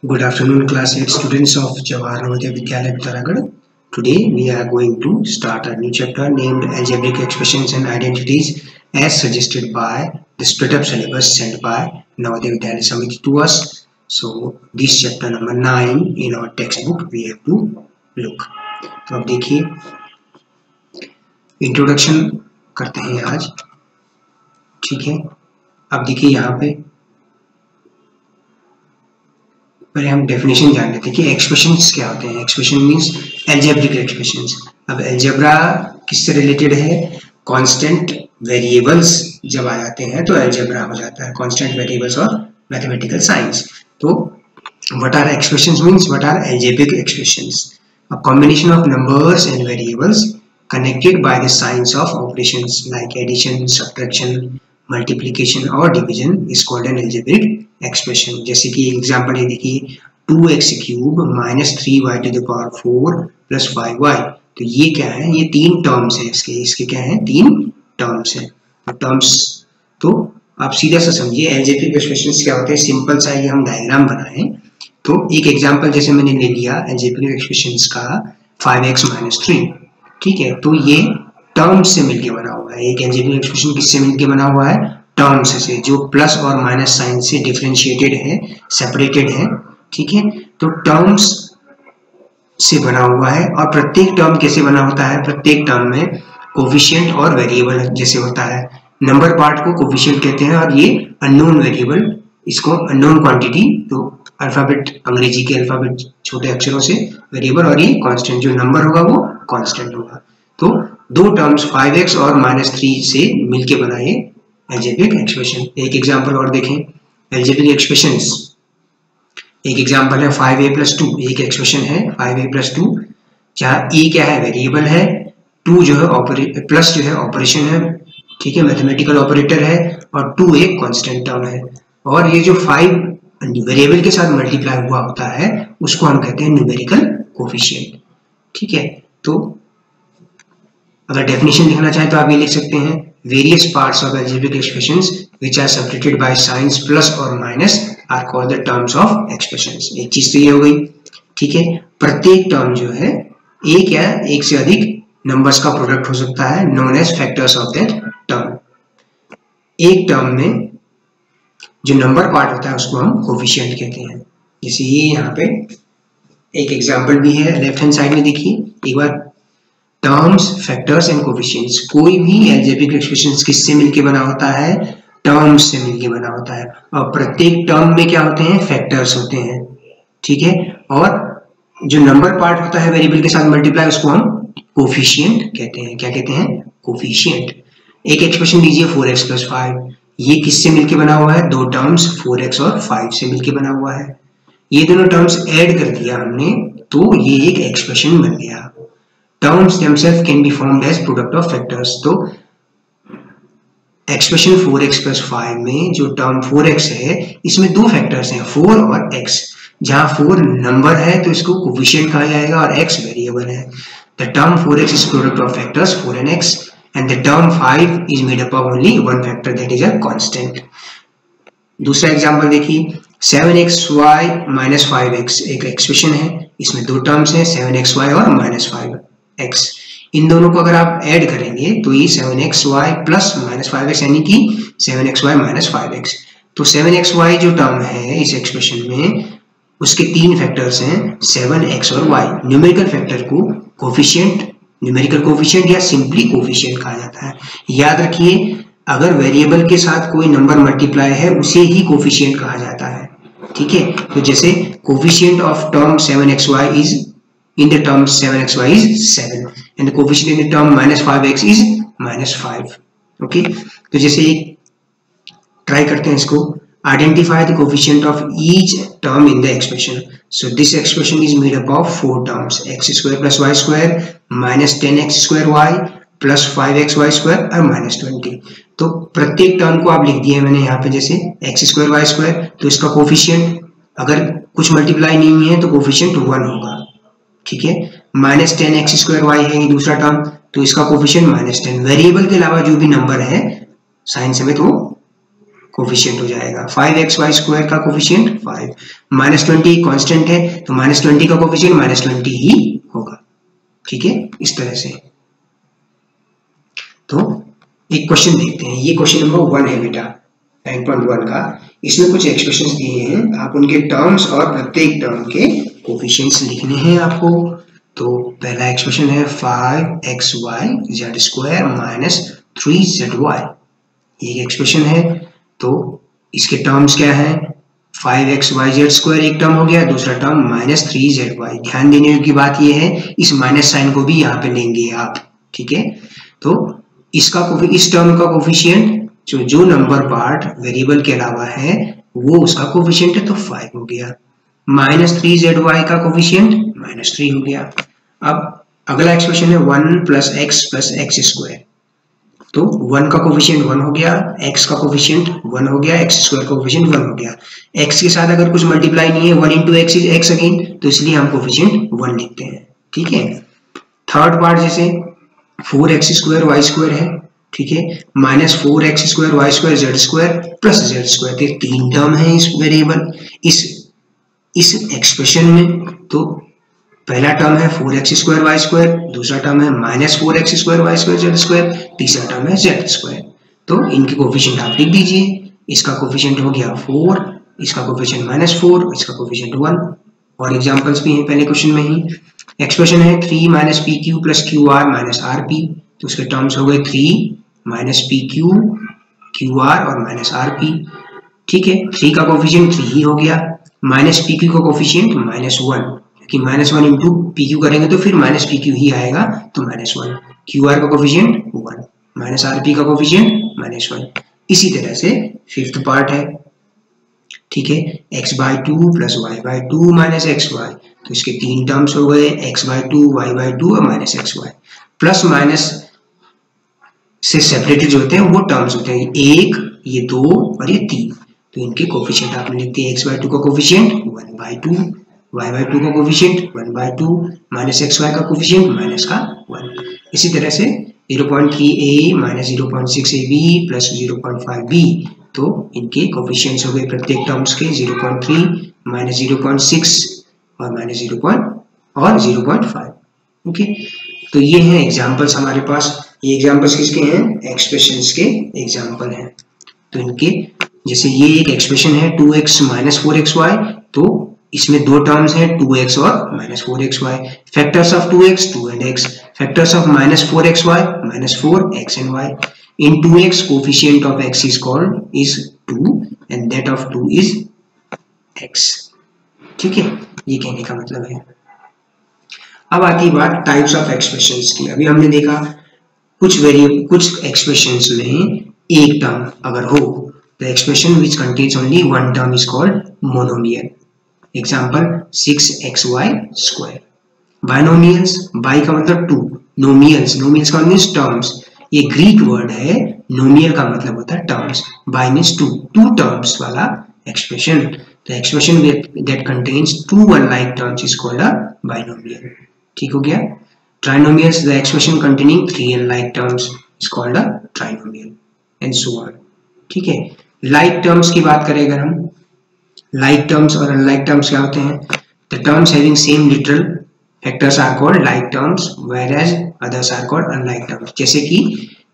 Good afternoon, class 8 students of Jawahar Navodaya Vidyalaya Uttarakhand. Today we are going to start a new chapter named Algebraic Expressions and Identities as suggested by the split up syllabus sent by Navodaya Vidyalaya Samiti to us. So this chapter number 9 in our textbook we have to look. तो अब देखिए introduction करते हैं आज. ठीक है, अब देखिए यहाँ पे पहले हम डेफिनेशन जान लेते हैं कि एक्सप्रेशंस क्या होते हैं. Expression means algebraic expressions. अब अलजेब्रा किससे रिलेटेड है? कांस्टेंट वेरिएबल्स जब आ जाते हैं तो अलजेब्रा हो जाता है. कांस्टेंट वेरिएबल्स और मैथमेटिकल साइंस. तो what are expressions means what are algebraic expressions? A combination of numbers and variables connected by the signs of operations like addition, subtraction, multiplication और division is called an algebraic expression. जैसे कि example ये देखिए 2x cube minus 3y to the power 4 plus 5y. तो ये क्या है? ये तीन टर्म्स है. इसके क्या है? तीन टर्म्स है. टर्म्स तो आप सीधा सा समझिए algebraic expressions क्या होते हैं. सिंपल सा ये हम डायग्राम बनाएं तो एक एग्जाम्पल जैसे मैंने ले लिया algebraic expressions का 5x माइनस 3. ठीक है, तो ये टर्म्स से मिलके बना हुआ है. एक अलजेब्रिक एक्सप्रेशन किससे मिलके बना हुआ है? टर्म्स से, जो प्लस और माइनस साइन से डिफरेंशिएटेड है, सेपरेटेड है. ठीक है, तो टर्म्स से बना हुआ है. और प्रत्येक टर्म कैसे बना होता है? प्रत्येक टर्म में कोफिशिएंट और वेरिएबल जैसे होता है. नंबर पार्ट को कोफिशिएंट कहते हैं और ये अननोन वेरिएबल, इसको अननोन क्वांटिटी. तो अल्फाबेट, अंग्रेजी के अल्फाबेट छोटे अक्षरों से वेरिएबल, और ये कांस्टेंट जो नंबर होगा वो कांस्टेंट होगा. तो दो टर्म्स 5x और माइनस 3 से मिलके बनाए अलजेब्रिक एक्सप्रेशन. एक एग्जांपल और देखें अलजेब्रिक एक्सप्रेशंस. एक एग्जांपल है 5a प्लस 2. एक एक्सप्रेशन है 5a प्लस 2 जहाँ a क्या है? वेरिएबल है. 2 जो है प्लस जो है ऑपरेशन है. ठीक है, मैथमेटिकल ऑपरेटर है. और 2 एक कांस्टेंट टर्म है. और ये जो 5 वेरिएबल के साथ मल्टीप्लाई हुआ होता है उसको हम कहते हैं न्यूमेरिकल कोफिशिएंट. ठीक है, तो अगर डेफिनेशन लिखना चाहें तो आप ये लिख सकते हैं various parts of algebraic expressions which are separated by signs plus और minus are called the terms of expressions. एक चीज तो ये हो गई. ठीक है, प्रत्येक टर्म जो है एक या एक से अधिक नंबर्स का प्रोडक्ट हो सकता है, known as factors of that term. एक टर्म में जो नंबर पार्ट होता है उसको हम कोफिशिएंट कहते हैं. जैसे ये यहाँ पे एक एग्जांपल भी है लेफ्ट हैंड साइड में. देखिए एक बार, टर्म्स, फैक्टर्स एंड कोफिशिएंट्स. कोई भी अलजेब्रिक एक्सप्रेशंस किससे मिलके बना होता है? टर्म्स से मिलके बना होता है. और प्रत्येक टर्म में क्या होते हैं? फैक्टर्स होते हैं. ठीक है, और जो नंबर पार्ट होता है वेरिएबल के साथ मल्टीप्लाई उसको हम कोफिशिएंट कहते हैं. क्या कहते हैं? कोफिशिएंट. एक एक्सप्रेशन लीजिए 4x प्लस 5. ये किससे मिलके बना हुआ है? दो टर्म्स 4x और 5 से मिलके बना हुआ है. ये दोनों टर्म्स ऐड कर दिया हमने तो ये एक एक्सप्रेशन बन गया. Terms themselves can be formed as product of factors. तो एक्सप्रेशन 4x प्लस 5 में जो टर्म 4x है इसमें दो फैक्टर्स हैं, 4 और x. जहां 4 नंबर है तो इसको कोफिशिएंट कहा जाएगा और x वेरिएबल है. The term 4x is product of factors 4 and x, and the term 5 is made up of only one factor, that is a constant. दूसरा एग्जांपल देखिए 7xy माइनस 5x. एक एक्सप्रेशन है, इसमें दो टर्म्स हैं 7xy और minus 5x. इन दोनों को अगर आप ऐड करेंगे तो ये 7xy प्लस माइनस 5x यानी कि 7xy माइनस 5x. तो 7xy जो टर्म है इस एक्सप्रेशन में उसके तीन फैक्टर्स हैं 7x और y. न्यूमेरिकल फैक्टर को कोफिशिएंट, न्यूमेरिकल कोफिशिएंट या सिंपली कोफिशिएंट कहा जाता है. याद रखिए अगर वेरिएबल के साथ कोई नंबर मल्टीप्लाई है उसे ही कोफिशिएंट कहा जाता है. ठीक है, तो जैसे coefficient of term 7xy is in the term 7xy is 7 and the coefficient in the term minus 5x is minus 5. okay, तो जैसे एक ट्राई करते हैं इसको. identify the coefficient of each term in the expression. so this expression is made up of 4 terms x square plus y square minus 10x square y plus 5xy square और minus 20. तो प्रत्येक term को आप लिख दिए मैंने यहाँ पे जैसे x square y square. तो इसका कोफिशिएंट अगर कुछ मल्टीप्लाई नहीं है तो कोफिशिएंट 1 होगा. ठीक है, माइनस 10x स्क्वायर y है ये दूसरा टर्म, तो इसका कोफिशिएंट माइनस 10. वेरिएबल के अलावा जो भी नंबर है साइन समेत वो कोफिशिएंट हो जाएगा। 5xy² का कोफिशिएंट 5, -20 कांस्टेंट है तो -20 का कोफिशिएंट -20 ही होगा। ठीक है, इस तरह से। तो एक क्वेश्चन देखते हैं, ये क्वेश्चन नंबर 1 है बेटा 9.1 का। इसमें कुछ एक्सप्रेशंस दिए हैं, आप उनके टर्म्स और प्रत्येक टर्म के कोफिशिएंट्स लिखने हैं आपको। तो पहला एक्सप्रेशन है 5xyz² - 3zy, ये एक्सप्रेशन है। तो इसके टर्म्स क्या है, 5xyz² एक टर्म हो गया, दूसरा टर्म -3zy। ध्यान देने की बात यह है, इस माइनस साइन को भी यहाँ पे लेंगे आप। ठीक है, तो इस टर्म का कोफिशिएंट जो नंबर पार्ट वेरिएबल के अलावा है वो उसका कोफिशिएंट है, तो 5 हो गया। -3zy का कोफिशिएंट -3 हो गया। अब अगला एक्सप्रेशन है 1 + x + x²। तो 1 का कोफिशिएंट 1 हो गया, x का कोफिशिएंट 1 हो गया, x² का कोफिशिएंट 1 हो गया। x के साथ अगर कुछ मल्टीप्लाई नहीं है, 1 × x इज x अगेन, तो इसलिए हम कोफिशिएंट 1 लिखते हैं। ठीक है, थर्ड पार्ट जैसे 4x² y² है, ठीक है, -4x² y² z² + z², ये 3 टर्म है इस वेरिएबल इस एक्सप्रेशन में। तो पहला टर्म है 4x² y², दूसरा टर्म है -4x² y² z², तीसरा टर्म है z²। तो इनके कोफिशिएंट आप लिख दीजिए। इसका कोफिशिएंट हो गया 4, इसका कोफिशिएंट -4, इसका कोफिशिएंट 1। और एग्जांपल्स भी हैं पहले क्वेश्चन में ही। एक्सप्रेशन है 3 - pq + qr - rp, तो उसके टर्म्स हो गए 3 - pq, qr और -rp। ठीक है, 3 का कोफिशिएंट 3 ही हो गया, -pq का कोफिशिएंट -1, कि -1 × pq करेंगे तो फिर -pq ही आएगा, तो -1। qr का कोफिशिएंट 1, -rp का कोफिशिएंट -1। इसी तरह से फिफ्थ पार्ट है, ठीक है, x/2 + y/2 - xy, तो इसके 3 टर्म्स हो गए, x/2 y/2 और -xy। प्लस माइनस से सेपरेटेड जो होते हैं वो टर्म्स होते हैं, 1, ये 2 और ये 3। तो इनके कोफिशिएंट आपने लिखते हैं, x/2 का कोफिशिएंट 1/2, y/2 का कोफिशिएंट 1/2, -xy का कोफिशिएंट -1। इसी तरह से 0.3a - 0.6ab + 0.5b, तो इनके कोफिशिएंट्स हो गए प्रत्येक टर्म्स के 0.3 - 0.6 और -0.5। ओके, तो ये हैं एग्जांपल्स हमारे पास। ये एग्जांपल्स किसके हैं, एक्सप्रेशंस के एग्जांपल हैं। तो इनके जैसे ये एक एक्सप्रेशन है 2x - 4xy, तो इसमें 2 टर्म्स हैं 2x और -4xy। Factors of 2x 2 and x, factors of -4xy -4x and y। In 2x coefficient of x is 2 and that of 2 is x। ठीक है, ये कहने का मतलब है। अब आती बात टाइप्स ऑफ एक्सप्रेशंस की। अभी हमने देखा कुछ एक्सप्रेशंस में एक टर्म अगर हो, the expression which contains only one term is called monomial। Example 6xy²। Binomials, by का मतलब 2, नोमियल्स, नोमियल्स का मीन्स टर्म्स। ये ग्रीक वर्ड है, नोमियल का मतलब होता है टर्म्स, बाई मीन्स 2 टर्म्स वाला expression. The expression that contains 2 unlike terms is called a binomial. ठीक हो गया। Trinomials, the expression containing 3 unlike terms is called a trinomial and so on. ठीक है, लाइक टर्म्स की बात करें अगर हम, लाइक टर्म्स और अनलाइक टर्म्स क्या होते हैं, the terms having same literal factors are called like terms whereas others are called unlike terms। जैसे कि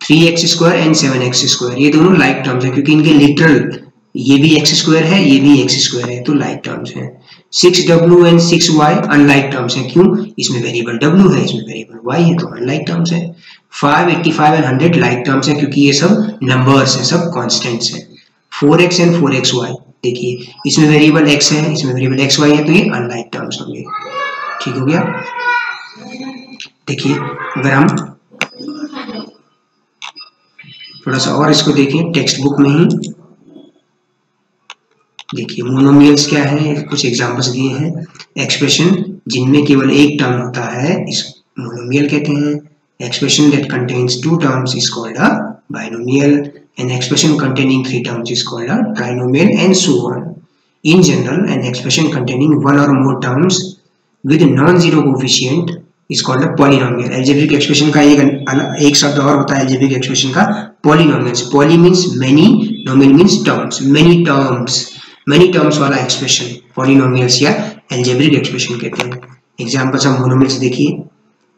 3x² एंड 7x², ये दोनों लाइक टर्म्स है क्योंकि इनके लिटरल, ये भी x² है, ये भी x² है, तो लाइक टर्म्स हैं। 6w and 6y unlike terms हैं, क्यों, इसमें वेरिएबल w है, इसमें वेरिएबल y है, तो अनलाइक टर्म्स है। 5, 85 एंड 100 लाइक टर्म्स हैं क्योंकि ये सब नंबर्स हैं, सब कांस्टेंट्स हैं। 4x एंड 4xy, देखिए इसमें वेरिएबल x है, इसमें वेरिएबल xy है, तो ये अनलाइक टर्म्स होंगे। ठीक हो गया। देखिए अगर हम थोड़ा सा और इसको देखें टेक्स्ट बुक में ही, देखिए मोनोमियल्स क्या है, कुछ एग्जांपल्स दिए हैं। एक्सप्रेशन जिनमें केवल एक टर्म होता है इस मोनोमियल कहते हैं। Expression that contains 2 terms is called a binomial, an expression containing 3 terms is called a trinomial and so on. In general an expression containing 1 or more terms with non-zero coefficient is called a polynomial। algebraic expression का एक शब्द और होता है algebraic expression का, polynomials। poly means many, polynomial means terms, many terms वाला expression polynomials या algebraic expression कहते हैं। एग्जांपल्स ऑफ मोनोमियल्स देखिए,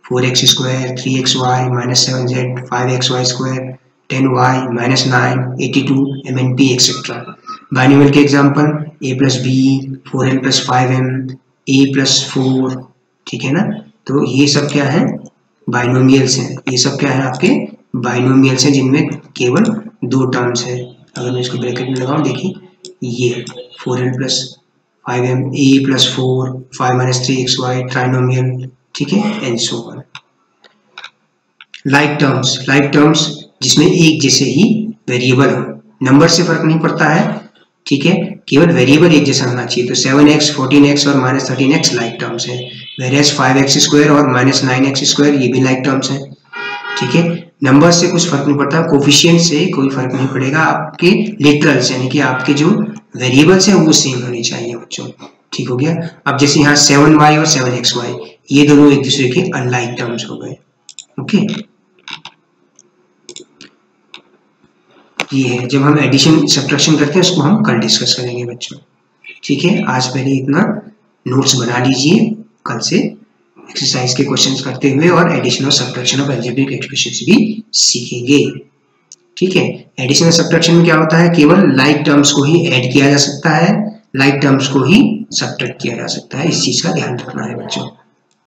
4x square, 3xy, -7z, 5xy square, 10y, -9, 82, MNP etcetera. Binomial के example a + b, 4l + 5m, a + 4, ठीक है ना। तो ये सब क्या है, बाइनोमियल्स हैं। ये सब क्या है, आपके बाइनोमियल्स हैं जिनमें केवल दो टर्म्स है। अगर मैं इसको ब्रैकेट में लगाऊं, देखिए ये 4l + 5m, a + 4, 5 - 3xy, trinomial, ठीक है, and so on. Like terms जिसमें एक जैसे ही वेरिएबल हो, नंबर से फर्क नहीं पड़ता है, ठीक है, केवल वेरिएबल एक जैसा होना चाहिए। तो 7x, 14x और -13x लाइक टर्म्स है। वेरियस 5x स्क्वायर और -9x स्क्वायर ये भी लाइक टर्म्स है, ठीक है। नंबर से कुछ फर्क नहीं पड़ता, कोफिशिएंट से कोई फर्क नहीं पड़ेगा, आपके लिटरल्स यानी कि आपके जो वेरिएबल्स हैं वो सेम होने चाहिए बच्चों, ठीक हो गया। अब जैसे यहाँ 7y और 7xy ये दोनों एक दूसरे के अनलाइक टर्म्स हो गए, ओके। ये है, जब हम एडिशन सब्ट्रैक्शन करते हैं उसको हम कल डिस्कस करेंगे बच्चों, ठीक है। आज पहले इतना नोट्स बना लीजिए, कल से एक्सरसाइज के क्वेश्चंस करते हुए और एडिशन और सब्ट्रैक्शन ऑफ अलजेब्रिक एक्सप्रेशंस भी सीखेंगे, ठीक है। एडिशन और सब्ट्रैक्शन में क्या होता है, केवल लाइक टर्म्स को ही ऐड किया जा सकता है, लाइक टर्म्स को ही सब्ट्रैक्ट किया जा सकता है, इस चीज का ध्यान रखना है बच्चों।